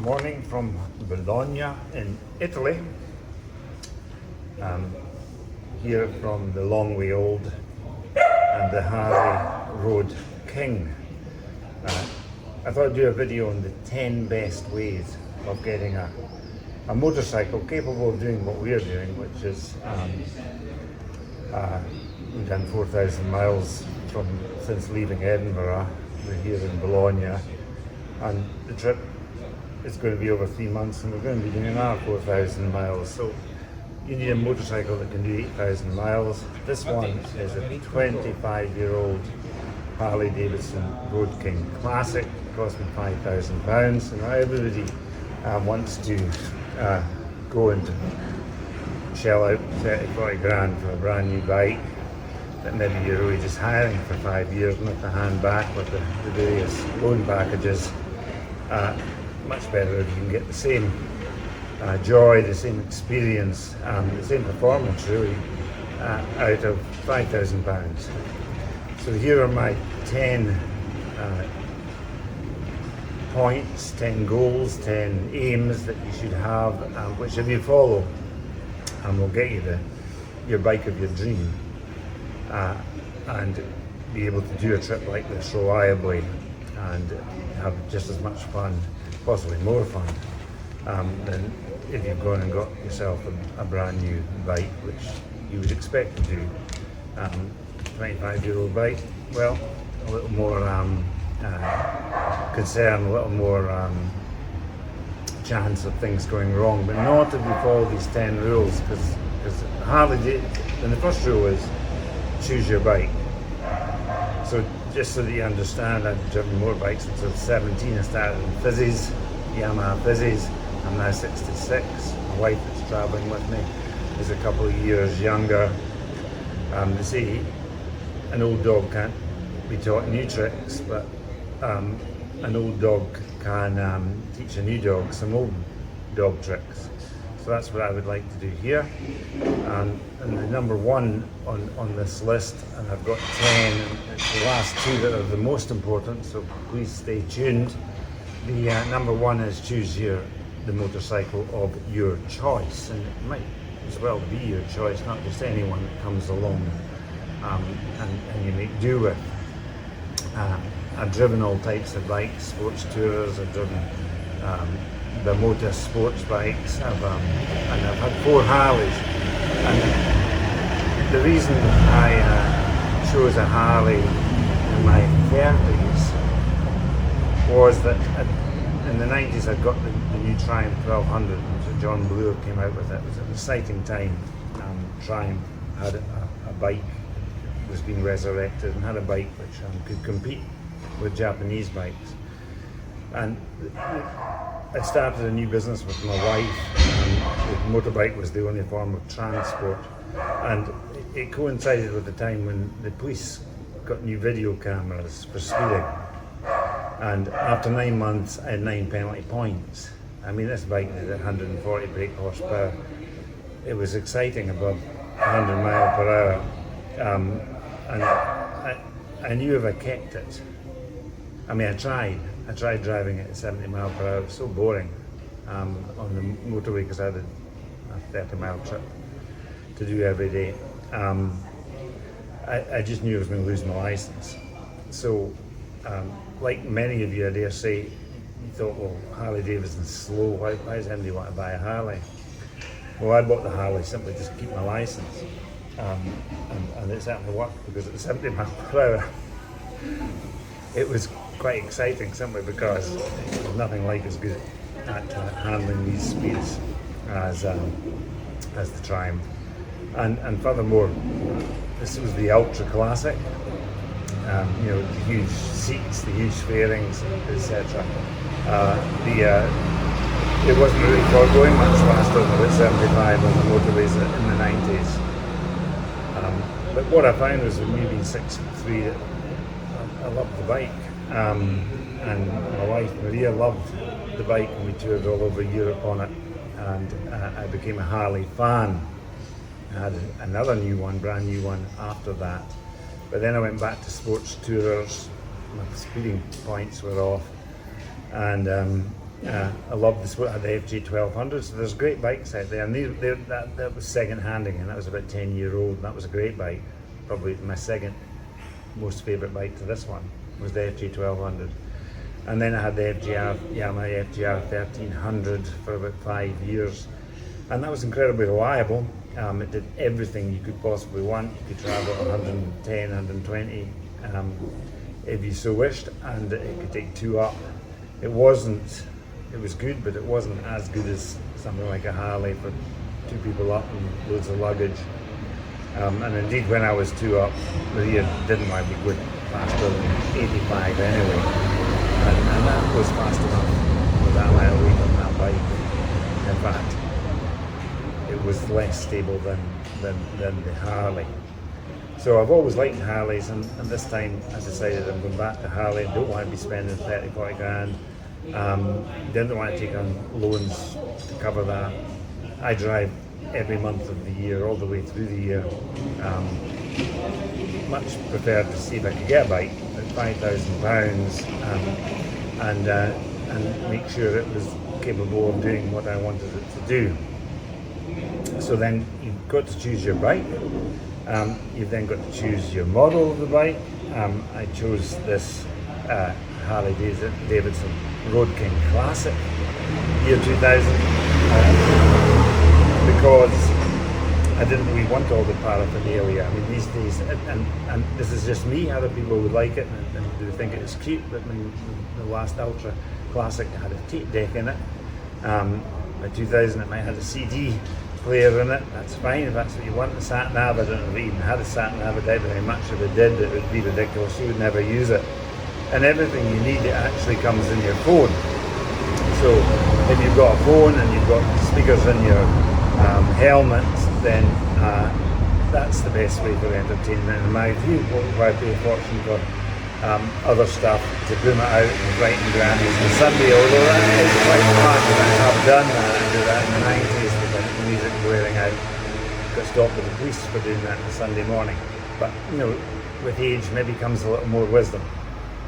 Morning from Bologna in Italy. Here from the Longwayold and the Harley Roadking. I thought I'd do a video on the 10 best ways of getting a motorcycle capable of doing what we're doing, which is we've done 4,000 miles since leaving Edinburgh. We're here in Bologna, and the trip is going to be over 3 months, and we're going to be doing another 4,000 miles. So you need a motorcycle that can do 8,000 miles. This one is a 25-year-old Harley Davidson Roadking Classic. It cost me £5,000. And now everybody wants to go and shell out 30-40 grand for a brand new bike that maybe you're really just hiring for 5 years and have to hand back with the various loan packages. Much better if you can get the same joy, the same experience, the same performance really out of £5,000. So here are my 10 points, 10 goals, 10 aims that you should have, which if you follow will get you your bike of your dream, and be able to do a trip like this reliably and have just as much fun, possibly more fun, than if you've gone and got yourself a brand new bike, which you would expect to do. 25-year-old bike, well, a little more concern, a little more chance of things going wrong, but not if you follow these 10 rules, because Harley did, and the first rule is choose your bike. So just so that you understand, I've driven motorbikes since I was 17. I started in fizzies, Yamaha fizzies. I'm now 66. My wife that's traveling with me is a couple of years younger. They say an old dog can't be taught new tricks, but an old dog can teach a new dog some old dog tricks. So that's what I would like to do here. And the number one on this list, and I've got 10, and it's the last two that are the most important, so please stay tuned. The number one is choose the motorcycle of your choice, and it might as well be your choice, not just anyone that comes along and you make do with. I've driven all types of bikes, sports tours, I've driven the motor sports bikes, and I've had 4 Harleys. And the reason I chose a Harley in my 30s was that in the 90s I'd got the new Triumph 1200, which John Bloor came out with. It was an exciting time. Triumph had a bike that was being resurrected, and had a bike which could compete with Japanese bikes. And I started a new business with my wife, and the motorbike was the only form of transport. And it coincided with the time when the police got new video cameras for speeding. And after 9 months, I had 9 penalty points. I mean, this bike did 140 brake horsepower. It was exciting, above 100 mile per hour. And I knew if I kept it, I mean, I tried driving it at 70 mile per hour. It was so boring on the motorway, because I had a 30-mile trip to do every day. I just knew I was going to lose my license. So, like many of you, I dare say, you thought, well, Harley Davidson's slow. Why does anybody want to buy a Harley? Well, I bought the Harley simply just to keep my license. And it certainly worked, because at 70 miles per hour, it was quite exciting, simply because there's nothing like as good at handling these speeds as the Triumph. And furthermore, this was the ultra classic. The huge seats, the huge fairings, etc. It wasn't really going much faster than about 75 on the motorways in the 90s. But what I found was, with me being 6'3", I loved the bike. And my wife Maria loved the bike, and we toured all over Europe on it. And I became a Harley fan. I had another new one, brand new one, after that. But then I went back to sports tourers. My speeding points were off, and I love the FG 1200. So there's great bikes out there, and that was second handing, and that was about 10-year-old, and that was a great bike. Probably my second most favourite bike to this one was the FG 1200. And then I had the Yamaha FGR 1300 for about 5 years, and that was incredibly reliable. It did everything you could possibly want. You could travel at 110, 120 if you so wished, and it could take two up. It was good, but it wasn't as good as something like a Harley for two people up and loads of luggage. And indeed, when I was two up, Maria didn't want me going faster than 85 anyway. And that was fast enough with that mile weight on that bike. In fact, it was less stable than the Harley. So I've always liked Harleys, and this time I decided I'm going back to Harley. I don't want to be spending 30, 40 grand. Didn't want to take on loans to cover that. I drive every month of the year, all the way through the year. Much preferred to see if I could get a bike at £5,000 and make sure it was capable of doing what I wanted it to do. So then you've got to choose your bike. You've then got to choose your model of the bike. I chose this Harley Davidson Roadking Classic, year 2000, because I didn't really want all the paraphernalia. I mean, these days, and this is just me, other people would like it and do think it's cute, but the last Ultra Classic had a tape deck in it. By 2000 it might have a CD player in it. That's fine if that's what you want. The sat nav, I don't know if it even had a sat nav. I doubt very much if it did, it would be ridiculous. You would never use it. And everything you need, it actually comes in your phone. So if you've got a phone and you've got speakers in your helmet, then that's the best way for entertainment in my view. Why pay a fortune for other stuff to boom it out and bright and grand as the Sunday, although that is quite fun. I have done that. I did that in the 90s with the music blaring out. Got stopped with the police for doing that on a Sunday morning. But you know, with age maybe comes a little more wisdom.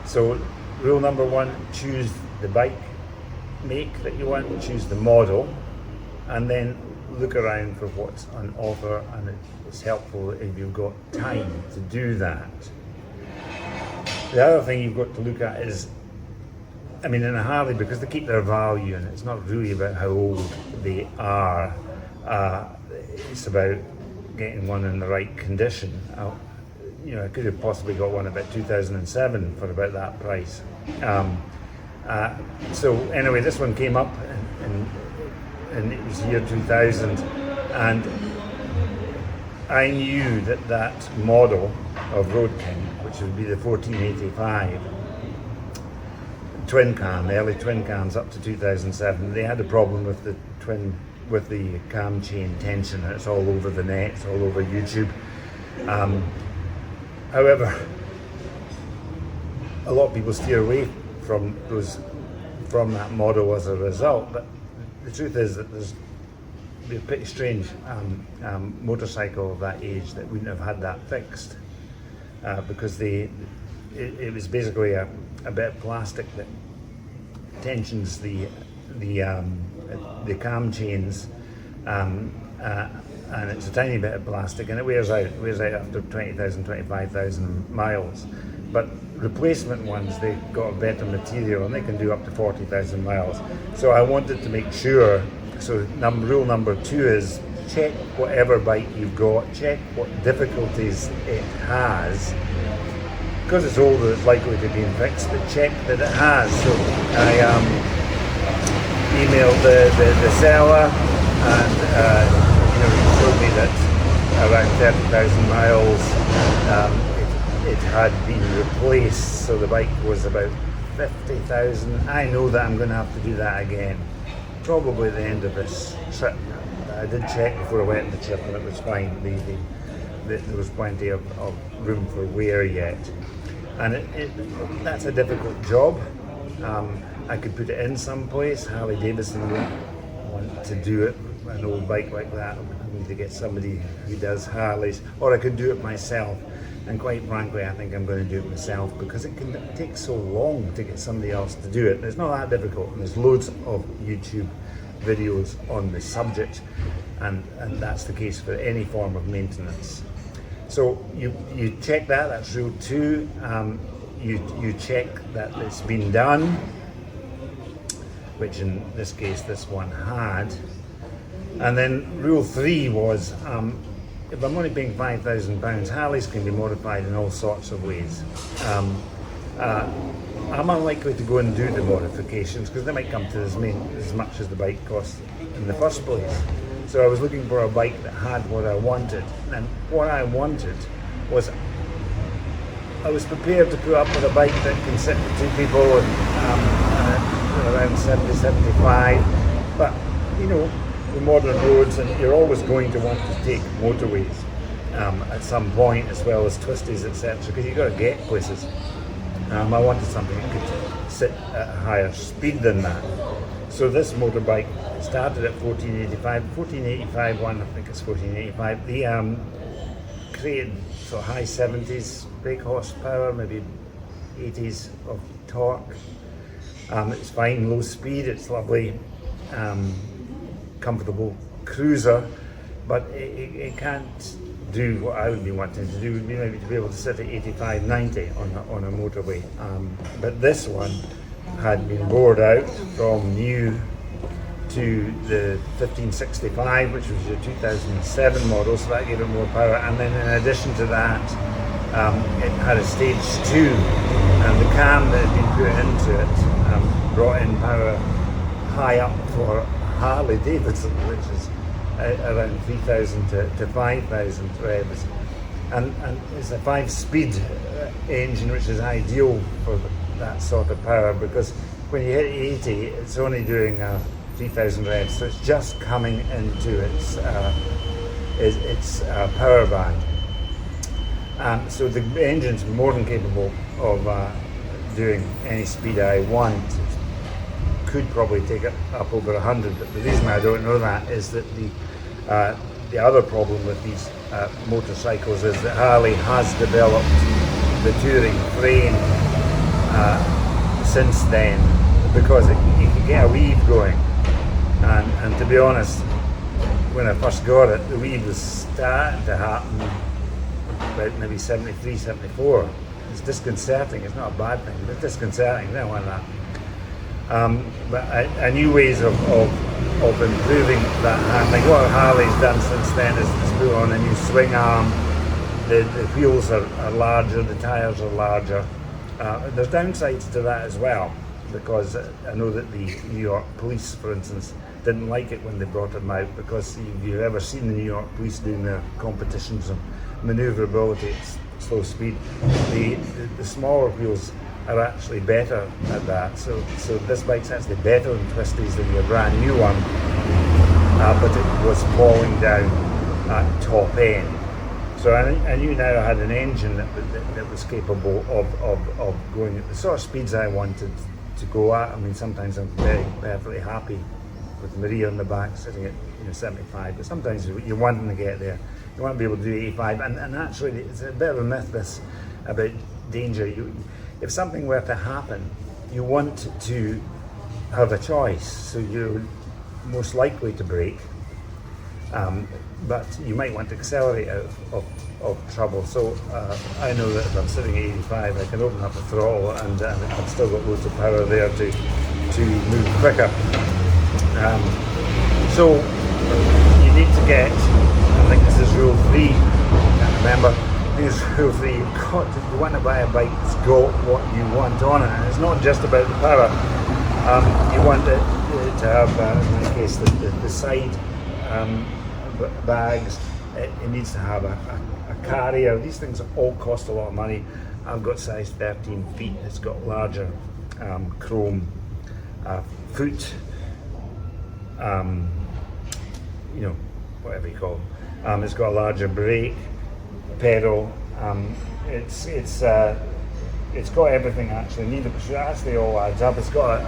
So rule number one, choose the bike make that you want, choose the model, and then look around for what's on offer, and it's helpful if you've got time to do that. The other thing you've got to look at is, I mean, in a Harley, because they keep their value, and it's not really about how old they are, it's about getting one in the right condition. You know, I could have possibly got one about 2007 for about that price. So anyway, this one came up and it was year 2000, and I knew that model of Road King, which would be the 1485 twin cam, the early twin cams up to 2007, they had a problem with the cam chain tension, and it's all over the net, it's all over YouTube. However, a lot of people steer away from that model as a result, but the truth is that there's a pretty strange motorcycle of that age that wouldn't have had that fixed, because it was basically a bit of plastic that tensions the cam chains, and it's a tiny bit of plastic, and it wears out after 20,000, 25,000 miles. But replacement ones, they've got a better material, and they can do up to 40,000 miles. So I wanted to make sure, so rule number two is check whatever bike you've got, check what difficulties it has. Because it's older, it's likely to be fixed, but check that it has. So I emailed the seller, and he told me that around 30,000 miles it had been replaced, so the bike was about 50,000. I know that I'm going to have to do that again, probably at the end of this trip. I did check before I went on the trip, and it was fine. There was plenty of room for wear yet, and that's a difficult job. I could put it in some place. Harley Davidson won't want to do it. An old bike like that, I need to get somebody who does Harleys, or I could do it myself. And quite frankly, I think I'm going to do it myself, because it takes so long to get somebody else to do it. It's not that difficult, and there's loads of YouTube videos on the subject, and that's the case for any form of maintenance. So you check that's rule 2. You check that it's been done, which in this case this one had. And then rule 3 was, if I'm only paying £5,000, Harleys can be modified in all sorts of ways. I'm unlikely to go and do the modifications because they might come to as much as the bike costs in the first place. So I was looking for a bike that had what I wanted, and what I wanted was, I was prepared to put up with a bike that can sit for 2 people and around 70, 75, but you know, the modern roads, and you're always going to want to take motorways at some point, as well as twisties, etc., because you've got to get places. I wanted something that could sit at a higher speed than that. So this motorbike started at 1485 one, I think it's 1485. The created sort of high 70s brake horsepower, maybe 80s of torque. It's fine, low speed, it's lovely. Comfortable cruiser, but it can't do what I would be wanting to do, would be maybe to be able to sit at 85, 90 on a motorway. But this one had been bored out from new to the 1565, which was your 2007 model, so that gave it more power. And then in addition to that, it had a stage 2, and the cam that had been put into it brought in power high up for Harley Davidson, which is around 3,000 to 5,000 revs, and it's a 5-speed engine, which is ideal for that sort of power, because when you hit 80, it's only doing 3,000 revs, so it's just coming into its power band. So the engine's more than capable of doing any speed I want. Could probably take it up over 100, but the reason I don't know that is that the other problem with these motorcycles is that Harley has developed the touring frame since then, because you can get a weave going, and to be honest, when I first got it, the weave was starting to happen about maybe 73, 74. It's disconcerting. It's not a bad thing, but disconcerting. I don't want that. But I knew ways of improving that handling. What Harley's done since then is put on a new swing arm. The wheels are larger, the tyres are larger. There's downsides to that as well, because I know that the New York police, for instance, didn't like it when they brought them out, because if you've ever seen the New York police doing their competitions on manoeuvrability at slow speed, the smaller wheels are actually better at that. So this bike's actually better in twisties than your brand new one, but it was falling down at top end. So I knew now I had an engine that was capable of going at the sort of speeds I wanted to go at. I mean, sometimes I'm perfectly happy with Maria on the back sitting at 75, but sometimes you're wanting to get there. You want to be able to do 85, and actually it's a bit of a myth this about danger. If something were to happen, you want to have a choice, so you're most likely to brake, but you might want to accelerate out of trouble. So I know that if I'm sitting at 85, I can open up the throttle, and I've still got loads of power there to move quicker. So you need to get, I think this is rule 3, I can't remember, is rule 3, you want to buy a bike that's got what you want on it, and it's not just about the power. You want it to have, in my case, the side bags. It needs to have a carrier. These things all cost a lot of money. I've got size 13 feet. It's got larger chrome foot, whatever you call them. It's got a larger brake pedal. It's got everything actually needed. It actually all adds up. It's got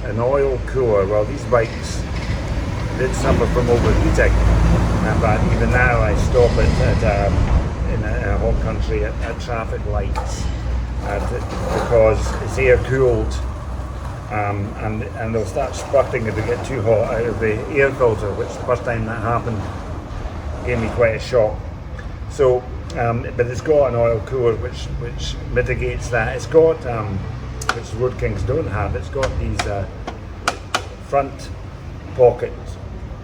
an oil cooler. Well, these bikes did suffer from overheating, but even now I stop it in a hot country at traffic lights because it's air cooled, and they'll start spurting if they get too hot out of the air filter, which the first time that happened gave me quite a shock. So, but it's got an oil cooler which mitigates that. It's got, which Road Kings don't have, it's got these front pockets,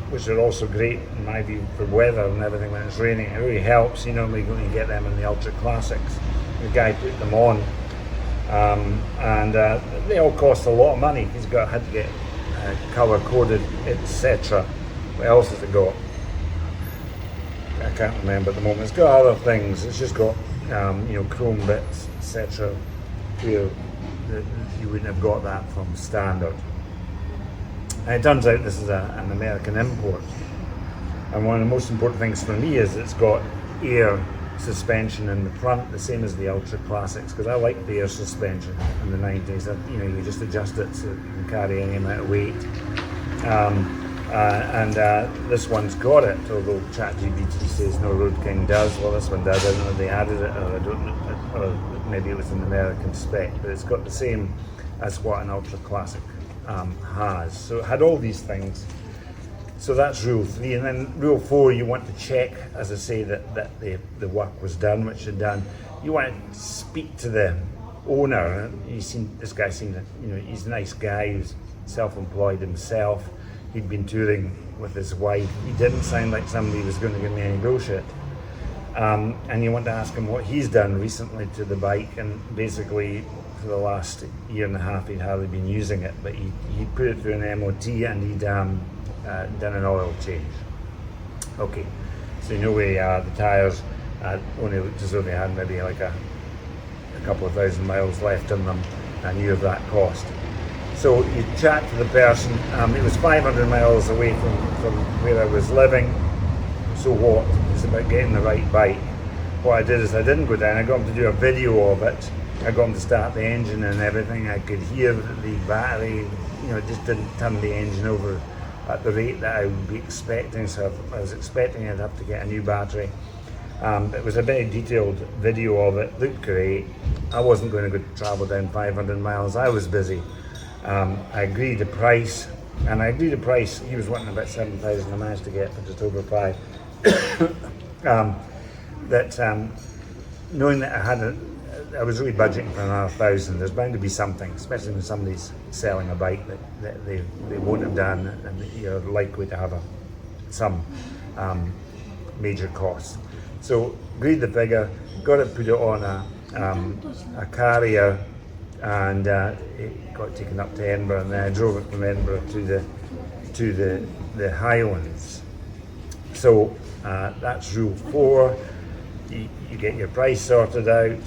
which are also great in my view for weather and everything when it's raining. It really helps. You normally going to get them in the Ultra Classics. The guy put them on, and they all cost a lot of money. He's had to get color coded, etc. What else has it got? I can't remember at the moment. It's got other things. It's just got chrome bits, etc. Where you wouldn't have got that from standard. And it turns out this is an American import. And one of the most important things for me is it's got air suspension in the front, the same as the Ultra Classics, because I like the air suspension in the 90s. You just adjust it so it can carry any amount of weight. This one's got it, although ChatGPT says no Road King does. Well, this one does. I don't know if they added it, or I don't know, or maybe it was an American spec, but it's got the same as what an Ultra Classic has. So it had all these things. So that's rule 3, and then rule 4, you want to check, as I say, that the work was done, which had done. You want to speak to the owner. This guy seemed, he's a nice guy. He's self-employed himself. He'd been touring with his wife. He didn't sound like somebody who was going to give me any bullshit. And you want to ask him what he's done recently to the bike, and basically for the last year and a half he'd hardly been using it, but he put it through an MOT and he'd done an oil change. Okay, so the tyres only looked as though they had maybe like a couple of thousand miles left in them. I knew of that cost. So you chat to the person. It was 500 miles away from where I was living. So what? It's about getting the right bike. What I did is I didn't go down. I got him to do a video of it. I got him to start the engine and everything. I could hear the battery. It just didn't turn the engine over at the rate that I would be expecting. So I was expecting I'd have to get a new battery. It was a very detailed video of it. Looked great. I wasn't going to go travel down 500 miles. I was busy. I agreed the price, he was wanting about 7,000. I managed to get for just over 5. Knowing that I was really budgeting for another 1,000. There's bound to be something, especially when somebody's selling a bike that they won't have done, and you're likely to have some major costs. So agreed the figure, got it, put it on a carrier, and it got taken up to Edinburgh, and then I drove it from Edinburgh to the Highlands. So that's rule 4. You get your price sorted out.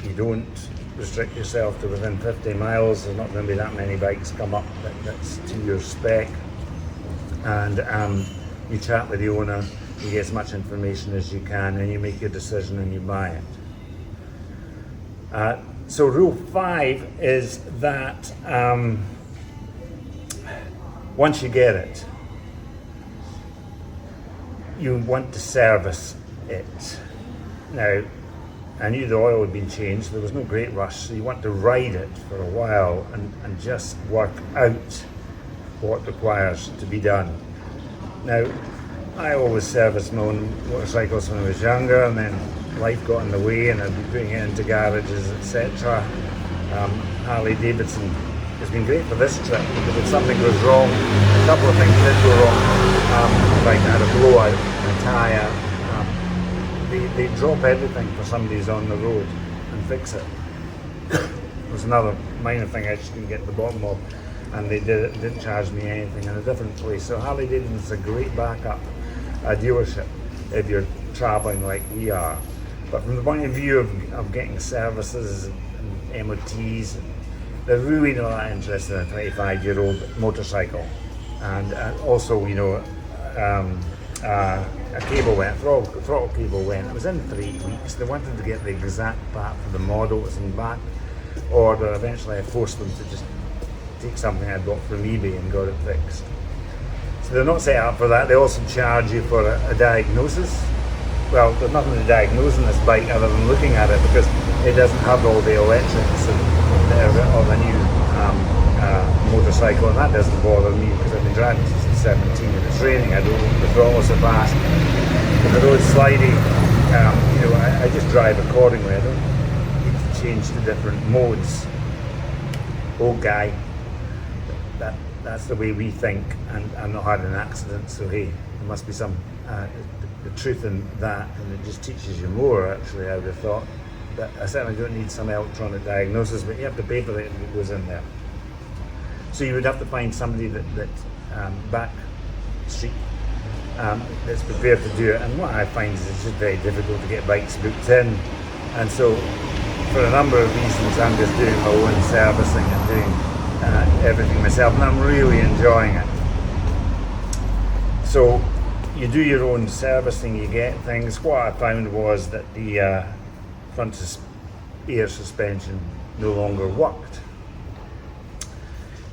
You don't restrict yourself to within 50 miles. There's not going to be that many bikes come up that's to your spec. And you chat with the owner. You get as much information as you can, and you make your decision and you buy it. So rule 5 is that once you get it, you want to service it. Now, I knew the oil had been changed, there was no great rush, so you want to ride it for a while and just work out what requires to be done. Now, I always serviced my own motorcycles when I was younger, and then life got in the way and I'd be putting it into garages, etc. Harley Davidson has been great for this trip, because if something goes wrong, a couple of things did go wrong. Like I had a blowout, a tyre. They drop everything for somebody who's on the road and fix it. It was another minor thing I just didn't get to the bottom of, and they didn't charge me anything in a different place. So Harley Davidson is a great backup dealership if you're traveling like we are. But from the point of view of getting services and MOTs, they're really not that interested in a 25-year-old motorcycle. And also, a cable went, throttle cable went. It was in 3 weeks. They wanted to get the exact part for the model. It was in back order. Eventually I forced them to just take something I'd got from eBay and got it fixed. So they're not set up for that. They also charge you for a diagnosis. well, there's nothing to diagnose in this bike other than looking at it, because it doesn't have all the electrics of a new motorcycle, and that doesn't bother me because I've been driving since 17. If it's raining, I don't open the throttle so fast. If the road's slidey, I just drive accordingly. I don't need to change to different modes. Old guy, that's the way we think, and I've not had an accident, so hey, there must be some the truth in that, and it just teaches you more, actually, I would have thought. But I certainly don't need some electronic diagnosis, but you have to pay for it that goes in there. So you would have to find somebody that back street that's prepared to do it, and what I find is it's just very difficult to get bikes booked in, and so for a number of reasons I'm just doing my own servicing and doing everything myself, and I'm really enjoying it. So you do your own servicing, you get things. What I found was that the front air suspension no longer worked.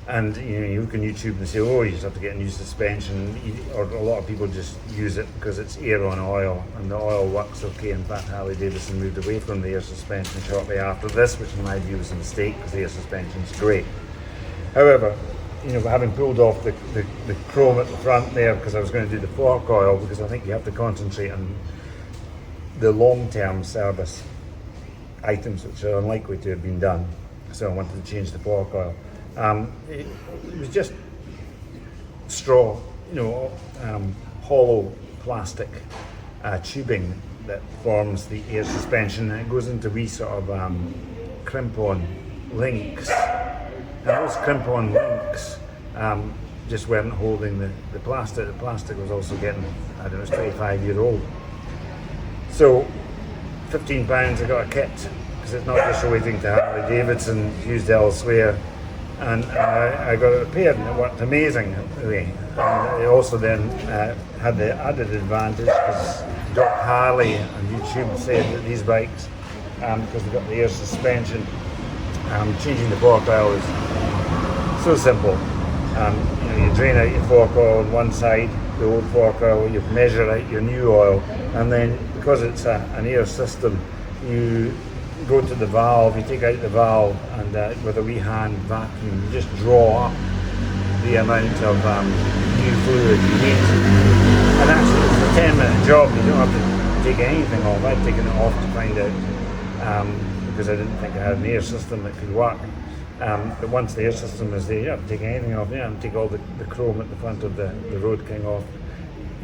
And you look on YouTube and say, oh, you just have to get a new suspension, or a lot of people just use it because it's air on oil, and the oil works okay. In fact, Harley Davidson moved away from the air suspension shortly after this, which in my view was a mistake, because the air suspension is great. However, having pulled off the chrome at the front there, because I was going to do the fork oil, because I think you have to concentrate on the long-term service items which are unlikely to have been done, so I wanted to change the fork oil. It was just straw, hollow plastic tubing that forms the air suspension, and it goes into wee sort of crimp-on links. Now those crimp-on links just weren't holding the plastic. The plastic was also getting, I don't know, it's 25-year-old. So £15 I got a kit, because it's not just relating to Harley Davidson, used elsewhere. And I got it repaired, and it worked amazingly. And it also then had the added advantage, because Doc Harley on YouTube said that these bikes, because they've got the air suspension, changing the fork oil is so simple. You drain out your fork oil on one side, the old fork oil, you measure out your new oil, and then because it's an air system, you go to the valve, you take out the valve, and with a wee hand vacuum, you just draw up the amount of new fluid you need. And actually, it's a 10-minute job. You don't have to take anything off. I've taken it off to find out, because I didn't think I had an air system that could work. But once the air system is there, you don't have to take anything off. You don't have to take all the chrome at the front of the Roadking off.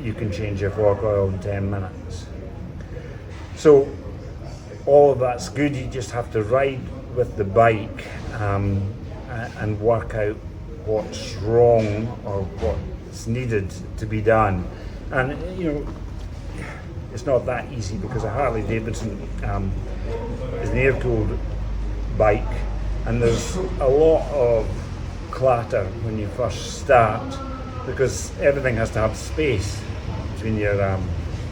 You can change your fork oil in 10 minutes. So all of that's good. You just have to ride with the bike and work out what's wrong or what's needed to be done. And it's not that easy, because a Harley Davidson is an air-cooled bike, and there's a lot of clatter when you first start, because everything has to have space between your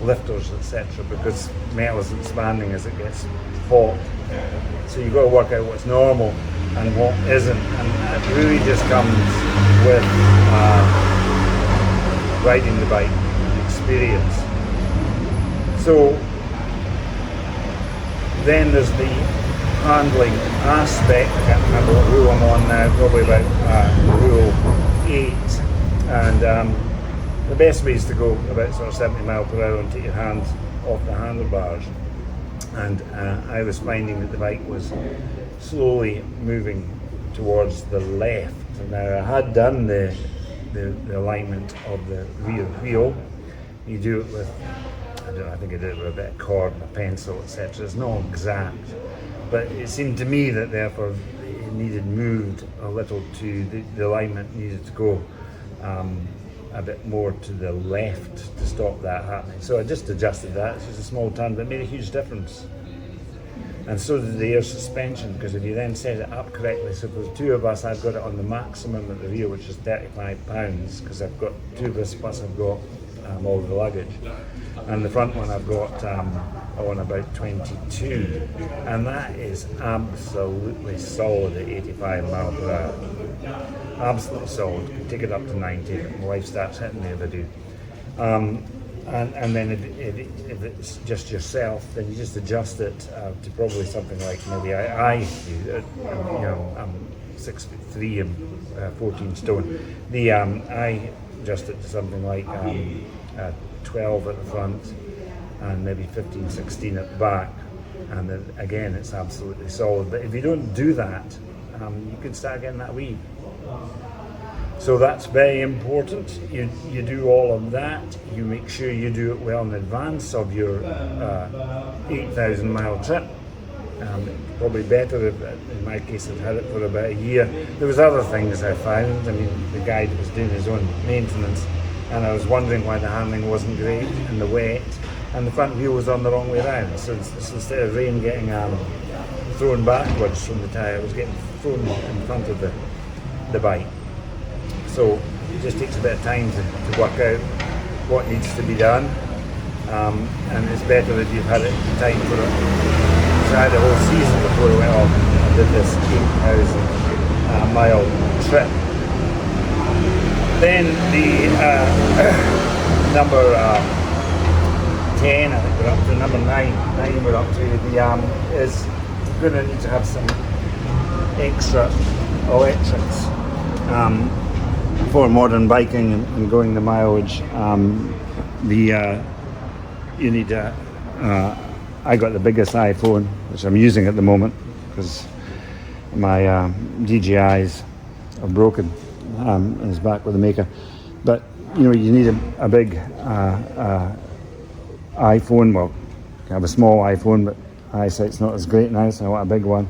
lifters, etc., because metal is expanding as it gets hot. So you've got to work out what's normal and what isn't, and it really just comes with riding the bike experience. So then there's the handling aspect. I can't remember what rule I'm on now, probably about rule 8, and the best way is to go about sort of 70 miles per hour and take your hands off the handlebars. And I was finding that the bike was slowly moving towards the left. Now I had done the alignment of the rear wheel. You do it with, I think I did it with a bit of cord, a pencil, etc. It's not exact, but it seemed to me that therefore it needed moved a little to the alignment needed to go a bit more to the left to stop that happening. So I just adjusted that. It's just a small turn, but it made a huge difference. And so did the air suspension, because if you then set it up correctly, so if there's two of us, I've got it on the maximum at the rear, which is 35 pounds, because I've got two of us, plus I've got all the luggage. And the front one I've got on about 22, and that is absolutely solid at 85 miles per hour. Absolutely solid. Can take it up to 90. My wife starts hitting me if I do. And then if it's just yourself, then you just adjust it to probably something like maybe I do. I'm 6'3" and 14 stone. I adjust it to something like 12 at the front and maybe 15, 16 at the back. And then again, it's absolutely solid. But if you don't do that, you can start getting that weave. So that's very important. You do all of that. You make sure you do it well in advance of your 8,000 mile trip. Probably better if, in my case, I'd had it for about a year. There was other things I found. I mean, the guy that was doing his own maintenance, and I was wondering why the handling wasn't great in the wet, and the front wheel was on the wrong way around. So instead of rain getting thrown backwards from the tyre, it was getting thrown in front of the bike. So it just takes a bit of time to work out what needs to be done, and it's better if you've had it time for it. So I had a whole season before I went off and did this 8,000 mile trip. Then the number 10, I think we're up to number 9 we're up to, is going to need to have some extra electrics. For modern biking and going the mileage, you need I got the biggest iPhone, which I'm using at the moment because my DJIs are broken and it's back with the maker. But you need a big iPhone. Well, I have a small iPhone, but eyesight's not as great now, so I want a big one.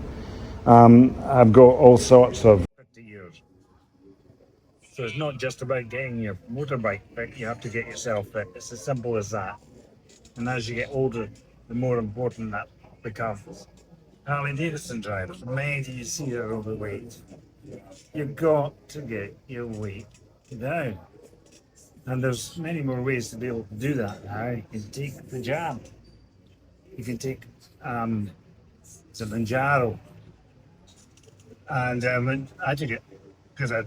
I've got all sorts of 50 years. So it's not just about getting your motorbike fit, you have to get yourself fit. It's as simple as that. And as you get older, the more important that becomes. Harley Davidson drivers, many do you see are overweight. You've got to get your weight down. And there's many more ways to be able to do that now. You can take the jab. You can take some Manjaro. And I took it because I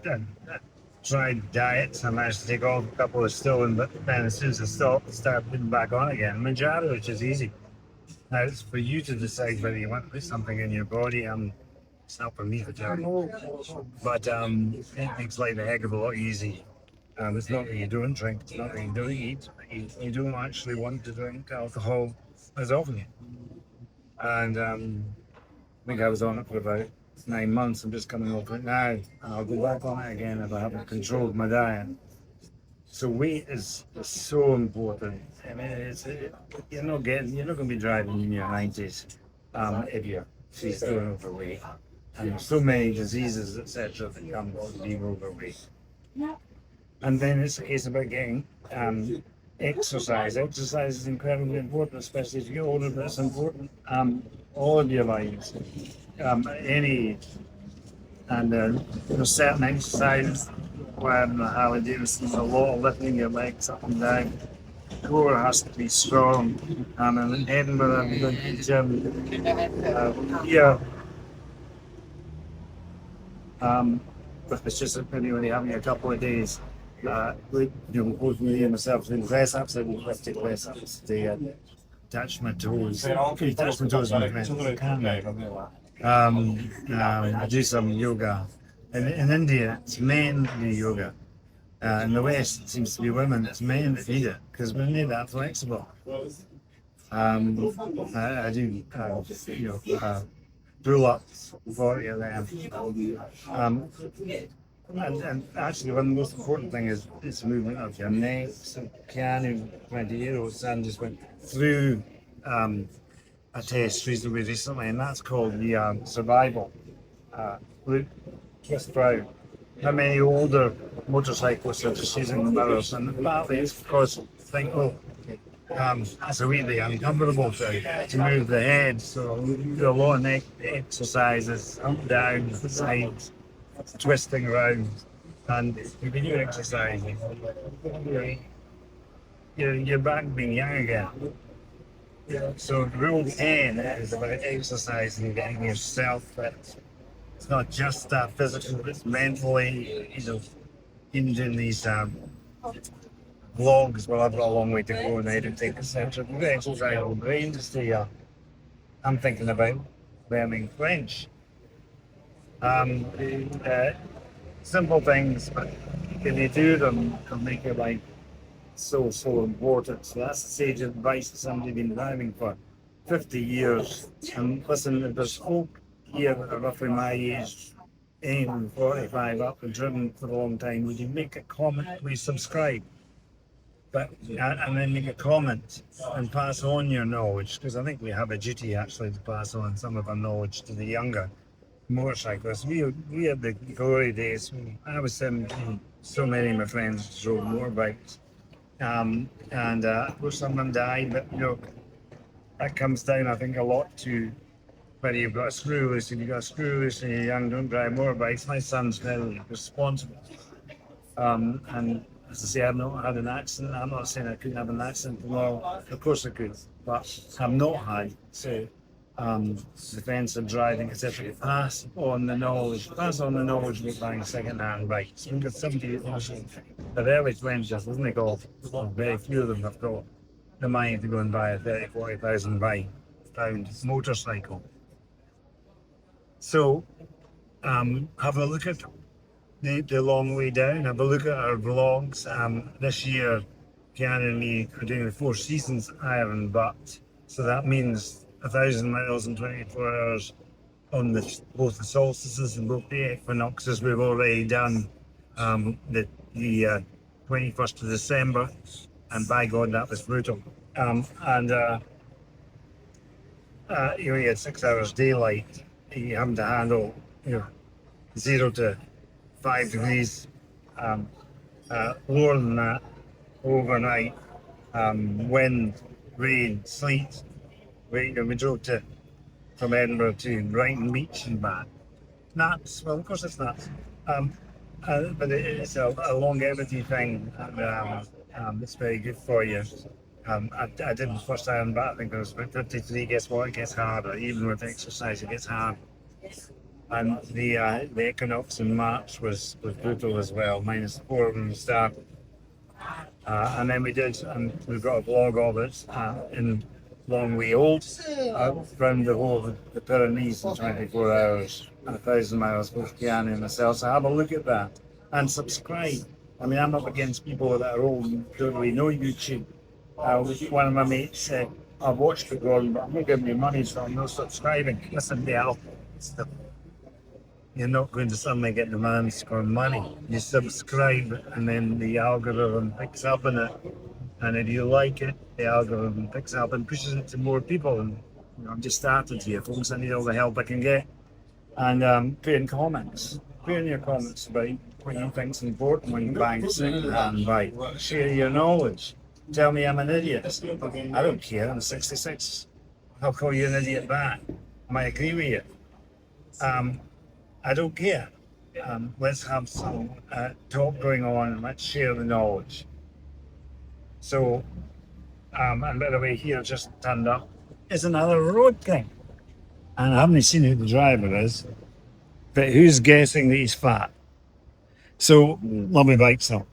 tried diets. I managed to take off a couple of stilling, but then as soon as I start putting back on again. Manjaro, which is easy. Now it's for you to decide whether you want to put something in your body. It's not for me to tell you. But it makes life a heck of a lot easier. It's not that you don't drink, it's not that you don't eat, you don't actually want to drink alcohol as often. And I think I was on it for about 9 months. I'm just coming off it now, and I'll go back on it again if I haven't controlled my diet. So weight is so important. I mean, you're not going to be driving in your 90s if you're still overweight. And there's so many diseases, etc., that come from being overweight. And then it's a case about getting exercise. Exercise is incredibly important, especially as you get older, but it's important all of your lives. Any age. And there's certain exercises where in the Harley Davidson, a lot of lifting your legs up and down. The core has to be strong. In Edinburgh, I'm going to the gym here. But it's just maybe when you're having a couple of days. Both me and myself doing press ups, I do 50 press ups to touch my toes. Touch my toes I do some yoga. In India, it's men who do yoga. In the West, it seems to be women. It's men that need it because we're not that flexible. I do, pull ups, 40 of them. And actually, one of the most important thing is the movement of your neck. So Keanu, 20-year-old son, just went through a test reasonably recently, and that's called the survival. Look just proud. How many older motorcyclists are just using the mirrors, and partly it's because they think, it's a wee bit uncomfortable to move the head, so we do a lot of neck exercises, up, down, sides, twisting around, and if you do exercise, you're back being young again. So rule 10 is about exercising and getting yourself fit. It's not just physical, but it's mentally, even doing these vlogs. Well, I've got a long way to go in editing, etc. We've got exercise brains to I'm thinking about learning French. Um, uh, Simple things, but when you do them, can make your life so important. So that's the sage advice to somebody who's been driving for 50 years. And listen, if there's folk here that are roughly my age, anyone 45 up and driven for a long time, would you make a comment? Please subscribe. But and then make a comment and pass on your knowledge, because I think we have a duty actually to pass on some of our knowledge to the younger motorcyclists. We had the glory days. I was 17. So many of my friends drove motorbikes. And of course, some of them died, but that comes down, I think, a lot to whether you've got a screw loose. If you've got a screw loose and you're young, don't drive motorbikes. My son's very responsible. And as I say, I've not had an accident. I'm not saying I couldn't have an accident tomorrow. Of course I could, but I've not had. So, defence of driving, etc. Pass on the knowledge. Pass on the knowledge about buying second-hand bikes. Because somebody in their early 20s doesn't golf. Very few of them have got the money to go and buy a 30,000, 40,000 pound motorcycle. So, have a look at the long way down. Have a look at our vlogs. This year, Keanu and me are doing the Four Seasons Iron Butt. So that means 1,000 miles in 24 hours on both the solstices and both the equinoxes. We've already done the 21st of December, and by God, that was brutal. You had 6 hours daylight. You having to handle 0 to 5 degrees, lower than that overnight, wind, rain, sleet. We drove from Edinburgh to Brighton Beach and back. Nuts, well, of course it's nuts. But it's a longevity thing, and it's very good for you. I did the first Iron Bat, I think it was about 53. Guess what? It gets harder. Even with exercise, it gets hard. And the equinox in March was brutal as well, -4 when we started. And then we did, and we've got a vlog of it in longwayold, around the whole of the Pyrenees in 24 hours, 1,000 miles, both Keanu and myself. So have a look at that and subscribe. I mean, I'm up against people that are old and don't really know YouTube. One of my mates said, I've watched it, Gordon, but I'm not giving you money, so I'm not subscribing. Listen, you're not going to suddenly get demands for money. You subscribe, and then the algorithm picks up on it. And if you like it, the algorithm picks up and pushes it to more people. And I'm just started here, folks. I need all the help I can get. And put in comments. Put in your comments about what you think is important when you're buying a second-hand bike. Share your knowledge. Tell me I'm an idiot. I don't care. I'm 66. I'll call you an idiot back. I might agree with you. I don't care. Let's have some talk going on and let's share the knowledge. So, and by the way, here just turned up is another Roadking. And I haven't seen who the driver is, but who's guessing that he's fat? So, lovely bike still.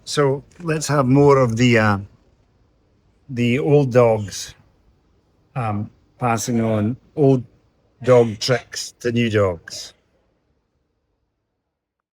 So let's have more of the old dogs passing on old dog tricks to new dogs.